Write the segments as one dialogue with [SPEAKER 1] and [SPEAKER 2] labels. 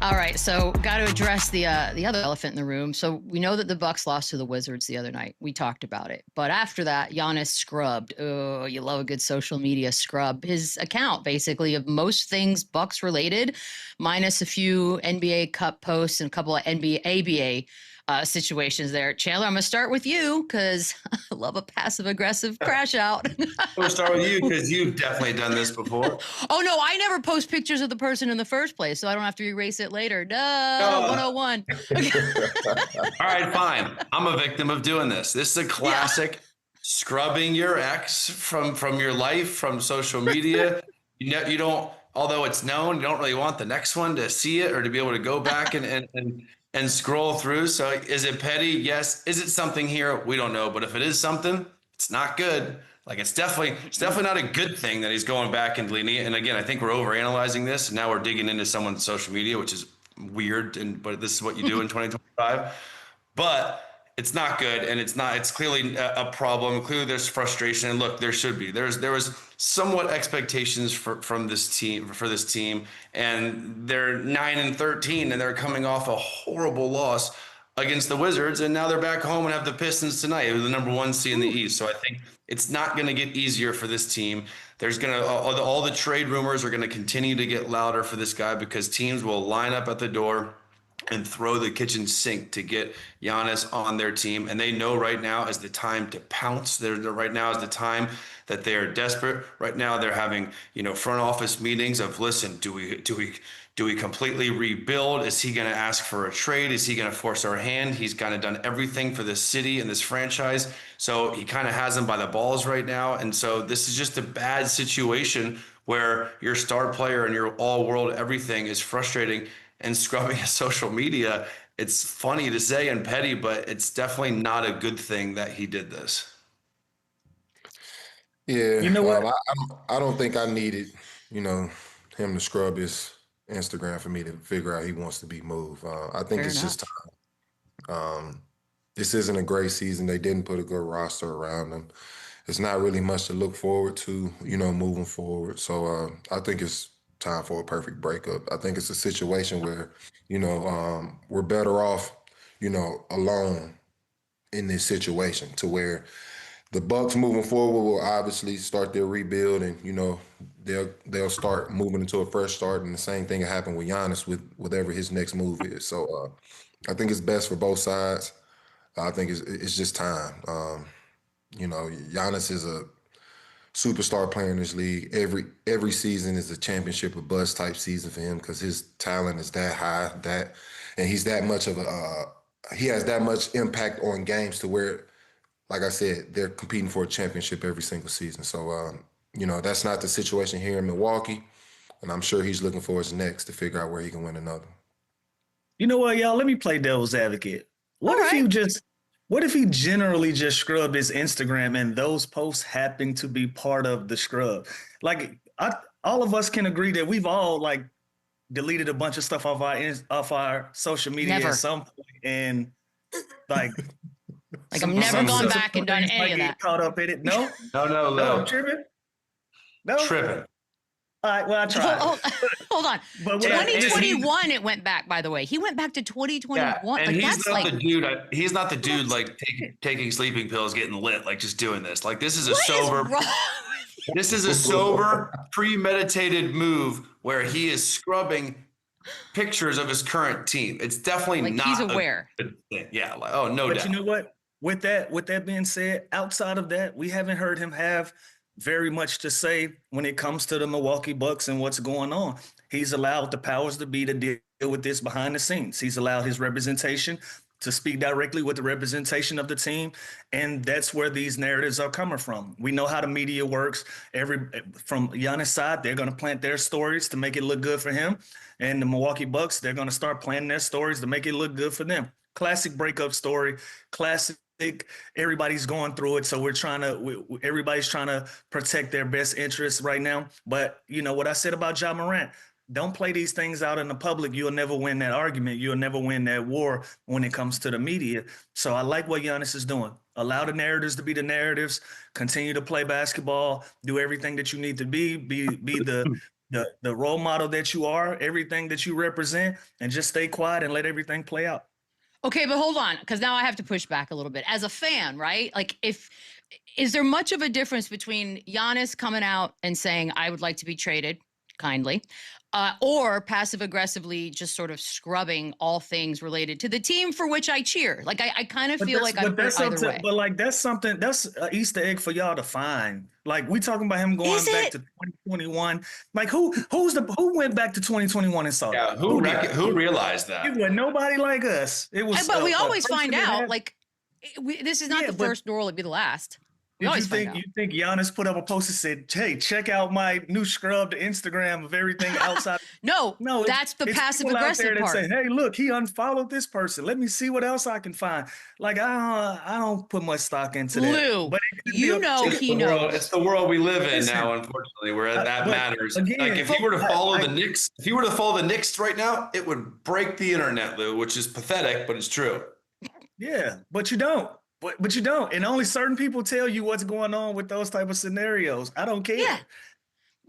[SPEAKER 1] All right, so got to address the other elephant in the room. So we know that the Bucks lost to the Wizards the other night. We talked about it, but after that, Giannis scrubbed. Oh, you love a good social media scrub. His account basically of most things Bucks related, minus a few NBA Cup posts and a couple of NBA ABA situations there. Chandler, I'm gonna start with you because I love a passive aggressive crash out.
[SPEAKER 2] We'll start with you because you've definitely done this before.
[SPEAKER 1] Oh no, I never post pictures of the person in the first place, so I don't have to erase it later. No, 101.
[SPEAKER 2] All right, fine. I'm a victim of doing this. This is a classic scrubbing your ex from your life, from social media. You don't, although it's known, you don't really want the next one to see it or to be able to go back and scroll through. So is it petty? Yes. Is it something here? We don't know. But if it is something, it's not good. Like it's definitely not a good thing that he's going back and deleting it. And again, I think we're overanalyzing this. And now we're digging into someone's social media, which is weird. But this is what you do in 2025. But it's not good, and it's clearly a problem. Clearly there's frustration, and look, there should be. There was somewhat expectations for this team, and they're 9-13, and they're coming off a horrible loss against the Wizards, and now they're back home and have the Pistons tonight. It was the number 1 seed in the East. So I think it's not going to get easier for this team. There's going to all the trade rumors are going to continue to get louder for this guy because teams will line up at the door and throw the kitchen sink to get Giannis on their team. And they know right now is the time to pounce. Right now is the time that they are desperate. Right now they're having, front office meetings of, listen, do we completely rebuild? Is he going to ask for a trade? Is he going to force our hand? He's kind of done everything for this city and this franchise. So he kind of has them by the balls right now. And so this is just a bad situation where your star player and your all world everything is frustrating and scrubbing his social media. It's funny to say and petty, but it's definitely not a good thing that he did this.
[SPEAKER 3] Yeah, you know what? I don't think I needed, him to scrub his Instagram for me to figure out he wants to be moved. I think it's just time. This isn't a great season. They didn't put a good roster around them. It's not really much to look forward to, moving forward. So I think it's time for a perfect breakup. I think it's a situation where, we're better off, alone in this situation to where the Bucks moving forward will obviously start their rebuild and, they'll start moving into a fresh start. And the same thing will happen with Giannis with whatever his next move is. So I think it's best for both sides. I think it's just time. Giannis is a superstar player in this league. Every season is a championship or bust type season for him because his talent is that high, and he's that much of he has that much impact on games to where, like I said, they're competing for a championship every single season. So, that's not the situation here in Milwaukee, and I'm sure he's looking for his next to figure out where he can win another.
[SPEAKER 4] You know what, y'all? Let me play devil's advocate. What if he generally just scrubbed his Instagram and those posts happen to be part of the scrub? Like, all of us can agree that we've all deleted a bunch of stuff off our social media at some point, and like
[SPEAKER 1] I'm never gone back and done any of that.
[SPEAKER 4] Caught up in it? No,
[SPEAKER 2] no.
[SPEAKER 4] Tripping. No,
[SPEAKER 2] tripping.
[SPEAKER 4] All right, well, I tried.
[SPEAKER 1] Hold on. But 2021, it went back, by the way. He went back to 2021.
[SPEAKER 2] Yeah, and he's not the dude taking sleeping pills, getting lit, just doing this. This is a sober, premeditated move where he is scrubbing pictures of his current team. It's definitely not.
[SPEAKER 1] He's aware.
[SPEAKER 2] Yeah. No doubt.
[SPEAKER 4] But you know what? With that being said, outside of that, we haven't heard him have very much to say when it comes to the Milwaukee Bucks and what's going on. He's allowed the powers to be to deal with this behind the scenes. He's allowed his representation to speak directly with the representation of the team. And that's where these narratives are coming from. We know how the media works. From Giannis' side, they're going to plant their stories to make it look good for him. And the Milwaukee Bucks, they're going to start planting their stories to make it look good for them. Classic breakup story, classic. Everybody's going through it, so everybody's trying to protect their best interests right now. But what I said about Ja Morant, don't play these things out in the public. You'll never win that argument. You'll never win that war when it comes to the media. So I like what Giannis is doing. Allow the narratives to be the narratives. Continue to play basketball. Do everything that you need to be the the role model that you are, everything that you represent, and just stay quiet and let everything play out.
[SPEAKER 1] Okay, but hold on, because now I have to push back a little bit. As a fan, right? Like, is there much of a difference between Giannis coming out and saying, I would like to be traded, kindly, or passive aggressively just sort of scrubbing all things related to the team for which I cheer? Like, I kind of feel like I'm hurt either way.
[SPEAKER 4] But like, that's something, that's an Easter egg for y'all to find. Like, we talking about him going back to 2021. Like, who went back to 2021 and saw
[SPEAKER 2] that?
[SPEAKER 4] Yeah,
[SPEAKER 2] who realized that?
[SPEAKER 4] It was nobody like us. It was.
[SPEAKER 1] But we always find out. Like, this is not the first, nor will it be the last.
[SPEAKER 4] You think Giannis put up a post and said, "Hey, check out my new scrubbed Instagram of everything outside"?
[SPEAKER 1] no, that's the passive aggressive part.
[SPEAKER 4] Say, "Hey, look, he unfollowed this person. Let me see what else I can find." Like, I don't put much stock into that.
[SPEAKER 1] Lou, but he knows.
[SPEAKER 2] It's the world we live in now. Unfortunately, where that matters. Again, like, if he were to follow the Knicks, right now, it would break the internet, Lou, which is pathetic, but it's true.
[SPEAKER 4] Yeah, but you don't. But you don't. And only certain people tell you what's going on with those type of scenarios. I don't care. Yeah.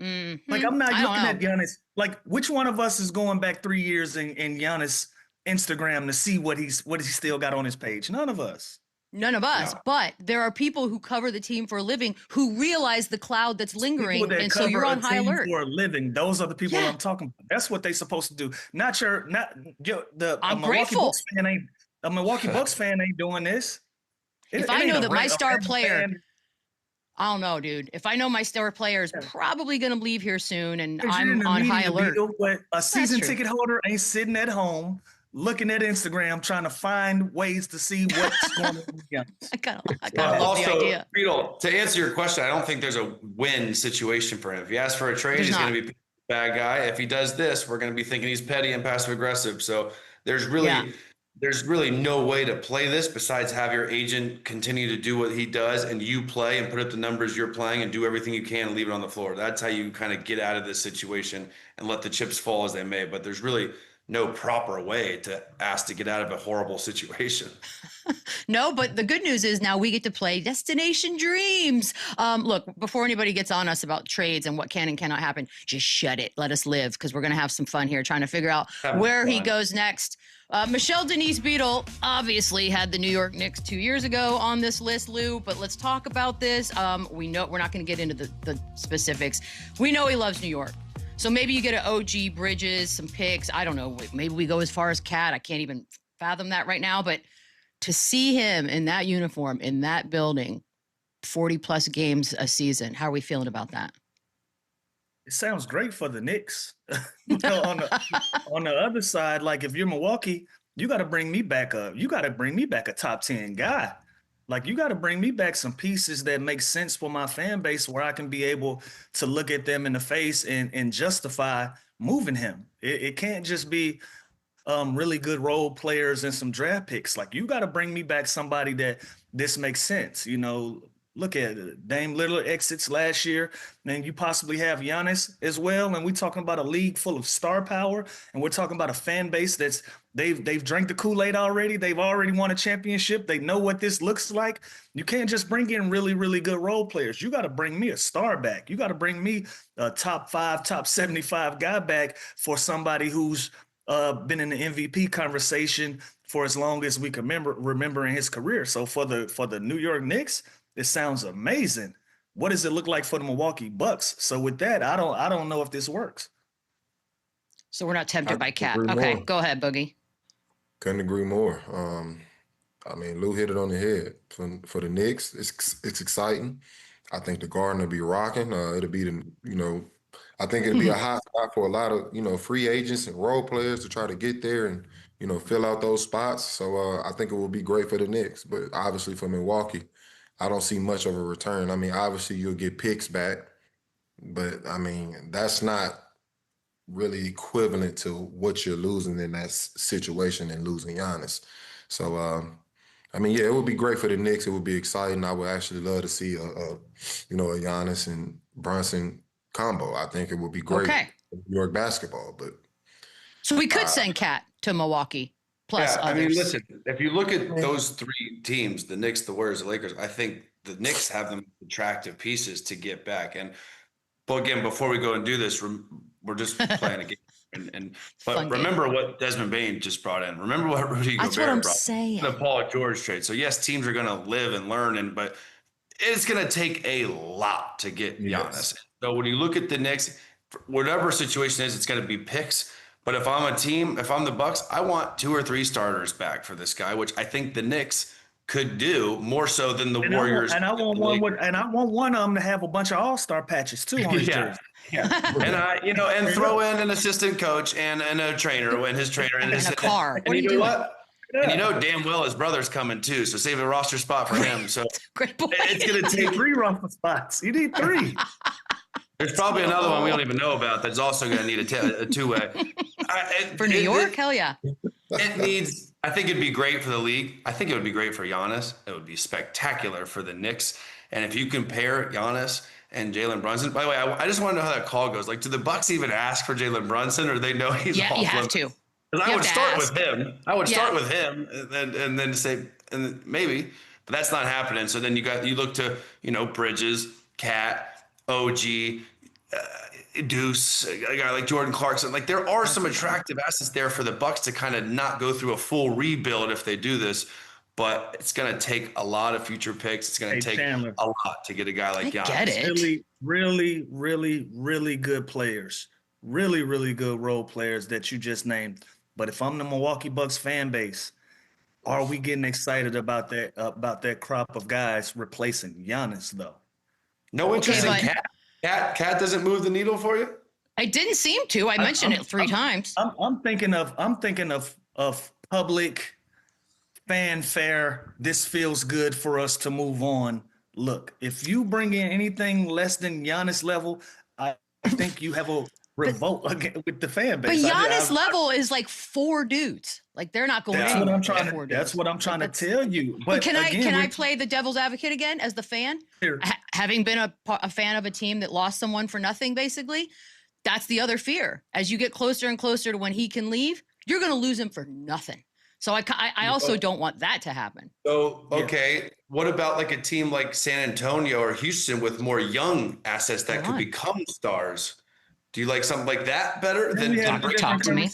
[SPEAKER 4] Mm-hmm. Like, I'm not looking at Giannis. Like, which one of us is going back 3 years in Giannis Instagram to see what he's still got on his page? None of us.
[SPEAKER 1] None of us. No. But there are people who cover the team for a living who realize the cloud that's lingering, and so you're on high alert.
[SPEAKER 4] For a living, those are the people I'm talking about. That's what they're supposed to do. I'm
[SPEAKER 1] grateful.
[SPEAKER 4] A Milwaukee Bucks fan ain't doing this.
[SPEAKER 1] If I know that my star player, I don't know, dude. If I know my star player is probably going to leave here soon, and I'm on high alert.
[SPEAKER 4] A season ticket holder ain't sitting at home looking at Instagram trying to find ways to see what's going on.
[SPEAKER 1] I kind of love the idea.
[SPEAKER 2] Beadle, to answer your question, I don't think there's a win situation for him. If he asks for a trade, he's going to be a bad guy. If he does this, we're going to be thinking he's petty and passive aggressive. So there's really no way to play this besides have your agent continue to do what he does and you play and put up the numbers you're playing and do everything you can and leave it on the floor. That's how you kind of get out of this situation and let the chips fall as they may. But there's really no proper way to ask to get out of a horrible situation.
[SPEAKER 1] No, but the good news is now we get to play Destination Dreams. Look, before anybody gets on us about trades and what can and cannot happen, just shut it. Let us live, because we're going to have some fun here trying to figure out where he goes next. Michelle Beadle obviously had the New York Knicks 2 years ago on this list, Lou, but let's talk about this. We know we're not going to get into the specifics. We know he loves New York. So maybe you get an OG Bridges, some picks. I don't know. Maybe we go as far as Cat. I can't even fathom that right now. But to see him in that uniform, in that building, 40-plus games a season, how are we feeling about that?
[SPEAKER 4] It sounds great for the Knicks. On the other side, like, if you're Milwaukee, you got to bring me back up. You got to bring me back a top 10 guy. Like, you got to bring me back some pieces that make sense for my fan base where I can be able to look at them in the face and justify moving him. It can't just be really good role players and some draft picks. Like, you got to bring me back somebody that this makes sense. You know, look at it. Dame Lillard exits last year, and you possibly have Giannis as well. And we're talking about a league full of star power, and we're talking about a fan base that's they've drank the Kool-Aid already. They've already won a championship. They know what this looks like. You can't just bring in really, really good role players. You got to bring me a star back. You got to bring me a top 5, top 75 guy back for somebody who's been in the MVP conversation for as long as we can remember in his career. So for the New York Knicks, it sounds amazing. What does it look like for the Milwaukee Bucks? So with that, I don't know if this works.
[SPEAKER 1] So we're not tempted by Cat. Okay, go ahead, Boogie.
[SPEAKER 3] Couldn't agree more. I mean, Lou hit it on the head. For the Knicks, it's exciting. I think the Garden will be rocking. It'll be I think it'll be a hot spot for a lot of free agents and role players to try to get there and fill out those spots. So I think it will be great for the Knicks. But obviously for Milwaukee, I don't see much of a return. I mean, obviously you'll get picks back, but I mean, that's not really equivalent to what you're losing in that situation and losing Giannis. So, I mean, yeah, it would be great for the Knicks. It would be exciting. I would actually love to see a Giannis and Brunson combo. I think it would be great for New York basketball. But
[SPEAKER 1] so we could send Cat to Milwaukee. Plus others.
[SPEAKER 2] I mean, listen, if you look at those three teams, the Knicks, the Warriors, the Lakers, I think the Knicks have them attractive pieces to get back. But again, before we go and do this, We're just playing a game. But
[SPEAKER 1] Fun
[SPEAKER 2] remember what Desmond Bane just brought in. Remember what Rudy
[SPEAKER 1] That's
[SPEAKER 2] Gobert
[SPEAKER 1] what I'm
[SPEAKER 2] brought
[SPEAKER 1] saying.
[SPEAKER 2] in. The Paul George trade. So yes, teams are going to live and learn, but it's going to take a lot to get Giannis. So when you look at the Knicks, whatever situation is, it's going to be picks. But if I'm a team, if I'm the Bucks, I want 2 or 3 starters back for this guy, which I think the Knicks could do more so than the Warriors.
[SPEAKER 4] I want one of them to have a bunch of all-star patches too on his jersey.
[SPEAKER 2] Yeah, and throw in an assistant coach and a trainer and his trainer and
[SPEAKER 1] a car.
[SPEAKER 2] And
[SPEAKER 1] what are you
[SPEAKER 2] know
[SPEAKER 1] doing?
[SPEAKER 2] What? Yeah. And damn well his brother's coming too, so save a roster spot for him. So
[SPEAKER 1] great point.
[SPEAKER 2] It's going to take
[SPEAKER 4] 3 roster spots. You need 3.
[SPEAKER 2] There's probably another one we don't even know about that's also going to need a 2-way.
[SPEAKER 1] For New York? Hell yeah.
[SPEAKER 2] It needs – I think it'd be great for the league. I think it would be great for Giannis. It would be spectacular for the Knicks. And if you compare Giannis and Jalen Brunson – by the way, I just want to know how that call goes. Like, do the Bucks even ask for Jalen Brunson, or they know he's off?
[SPEAKER 1] Yeah, you have to.
[SPEAKER 2] Because I would start with him. Start with him and then say – and maybe. But that's not happening. So then you look to, Bridges, Cat, OG – Deuce, a guy like Jordan Clarkson. Like, there are some attractive assets there for the Bucks to kind of not go through a full rebuild if they do this, but it's going to take a lot of future picks. It's going to take
[SPEAKER 4] Chandler,
[SPEAKER 2] a lot to get a guy like Giannis.
[SPEAKER 1] Get it.
[SPEAKER 4] Really, really, really, really good players. Really, really good role players that you just named. But if I'm the Milwaukee Bucks fan base, are we getting excited about that crop of guys replacing Giannis, though?
[SPEAKER 2] No interest in Cat. Cat doesn't move the needle for you?
[SPEAKER 1] I didn't seem to. I mentioned it 3 times.
[SPEAKER 4] I'm thinking of public fanfare. This feels good for us to move on. Look, if you bring in anything less than Giannis level, I think you have a revolt with the fan base.
[SPEAKER 1] But Giannis level is like 4 dudes. Like, they're not going
[SPEAKER 4] that's
[SPEAKER 1] anywhere.
[SPEAKER 4] That's what I'm trying to tell you. But
[SPEAKER 1] can I play the devil's advocate again as the fan? Having been a fan of a team that lost someone for nothing, basically, that's the other fear. As you get closer and closer to when he can leave, you're going to lose him for nothing. So I also don't want that to happen.
[SPEAKER 2] So, okay, what about like a team like San Antonio or Houston with more young assets that could become stars? Do you like something like that better than
[SPEAKER 1] talk to me?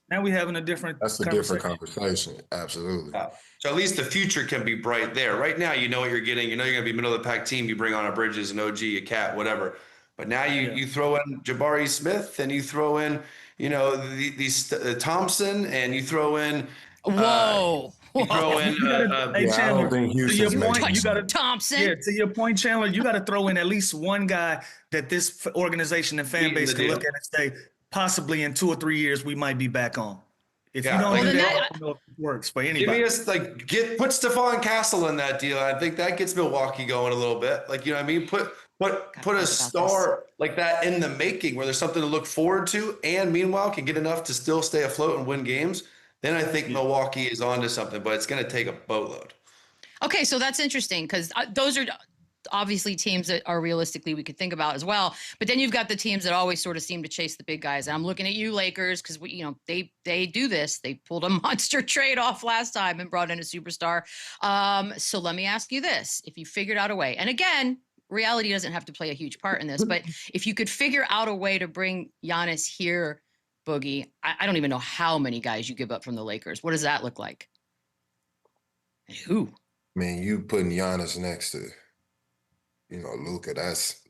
[SPEAKER 4] Now we're having a different
[SPEAKER 3] different conversation. Absolutely.
[SPEAKER 2] So at least the future can be bright there. Right now, you know what you're getting. You know you're going to be middle of the pack team. You bring on a Bridges, an OG, a Cat, whatever. But now you throw in Jabari Smith, and you throw in, these Thompson, and you throw in
[SPEAKER 1] Whoa.
[SPEAKER 2] You throw in
[SPEAKER 4] Hey, Chandler,
[SPEAKER 3] I don't think Houston's
[SPEAKER 1] Thompson.
[SPEAKER 4] Yeah, to your point, Chandler, you got to throw in at least one guy that this organization and fan base can look at and say, possibly in 2 or 3 years, we might be back on. If you don't do that, I don't know if it works for anybody.
[SPEAKER 2] Give me put Stephon Castle in that deal. I think that gets Milwaukee going a little bit. Like, you know what I mean? Put a star like that in the making where there's something to look forward to, and meanwhile can get enough to still stay afloat and win games. Then I think Milwaukee is onto something, but it's going to take a boatload.
[SPEAKER 1] Okay, so that's interesting because those are obviously teams that are realistically we could think about as well. But then you've got the teams that always sort of seem to chase the big guys. And I'm looking at you, Lakers, because they do this. They pulled a monster trade off last time and brought in a superstar. So let me ask you this: if you figured out a way, and again, reality doesn't have to play a huge part in this, but if you could figure out a way to bring Giannis here, Boogie, I don't even know how many guys you give up from the Lakers. What does that look like? And who?
[SPEAKER 3] I mean, you putting Giannis next to, Luka. That's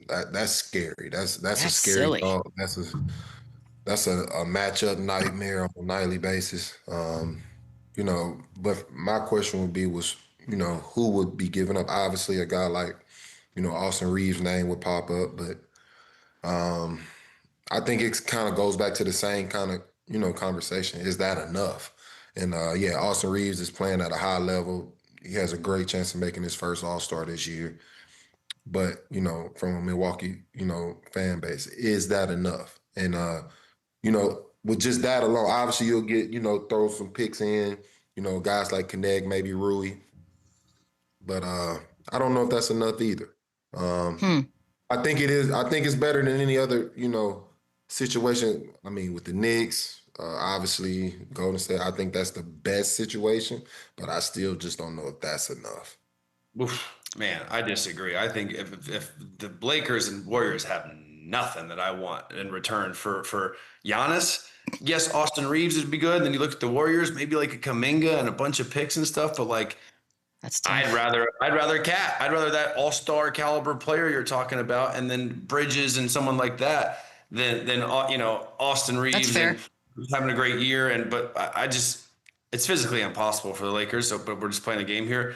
[SPEAKER 3] scary. That's a scary
[SPEAKER 1] silly.
[SPEAKER 3] thought. That's a matchup nightmare on a nightly basis. But my question would be who would be giving up? Obviously, a guy like, Austin Reeves' name would pop up, but I think it kind of goes back to the same kind of, conversation. Is that enough? And Austin Reeves is playing at a high level. He has a great chance of making his first All-Star this year. But, from a Milwaukee, fan base, is that enough? And, with just that alone, obviously you'll get, throw some picks in, guys like Connect, maybe Rui. But I don't know if that's enough either. I think it is. I think it's better than any other, situation. I mean, with the Knicks, obviously Golden State, I think that's the best situation, but I still just don't know if that's enough.
[SPEAKER 2] Oof, man, I disagree. I think if the Lakers and Warriors have nothing that I want in return for Giannis. Yes, Austin Reeves would be good. Then you look at the Warriors, maybe like a Kuminga and a bunch of picks and stuff. But like,
[SPEAKER 1] that's tough.
[SPEAKER 2] I'd rather Cat. I'd rather that all-star caliber player you're talking about, and then Bridges and someone like that than Austin Reeves and having a great year. But I just, it's physically impossible for the Lakers. So, but we're just playing a game here.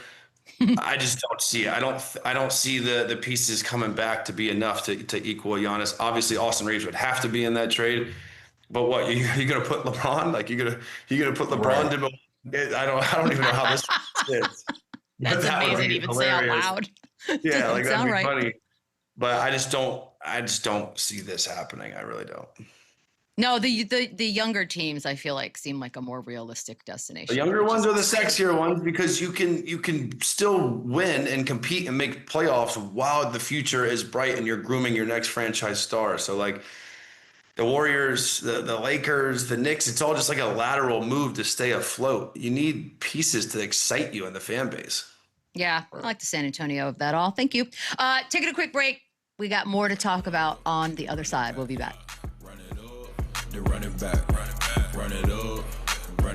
[SPEAKER 2] I just don't see it. I don't see the pieces coming back to be enough to equal Giannis. Obviously, Austin Reeves would have to be in that trade. But what, you gonna put LeBron? Like you gonna put LeBron to? I don't even know how this is.
[SPEAKER 1] That's amazing to even say out loud.
[SPEAKER 2] Yeah, like that'd be funny. But I just don't see this happening. I really don't.
[SPEAKER 1] No, the younger teams I feel like seem like a more realistic destination.
[SPEAKER 2] The younger ones are the sexier ones because you can still win and compete and make playoffs while the future is bright and you're grooming your next franchise star. So like the Warriors, the Lakers, the Knicks, it's all just like a lateral move to stay afloat. You need pieces to excite you in the fan base.
[SPEAKER 1] Yeah, I like the San Antonio of that all. Thank you. Taking a quick break. We got more to talk about on the other side. We'll be back.
[SPEAKER 5] Run it up, then run it back, run it up.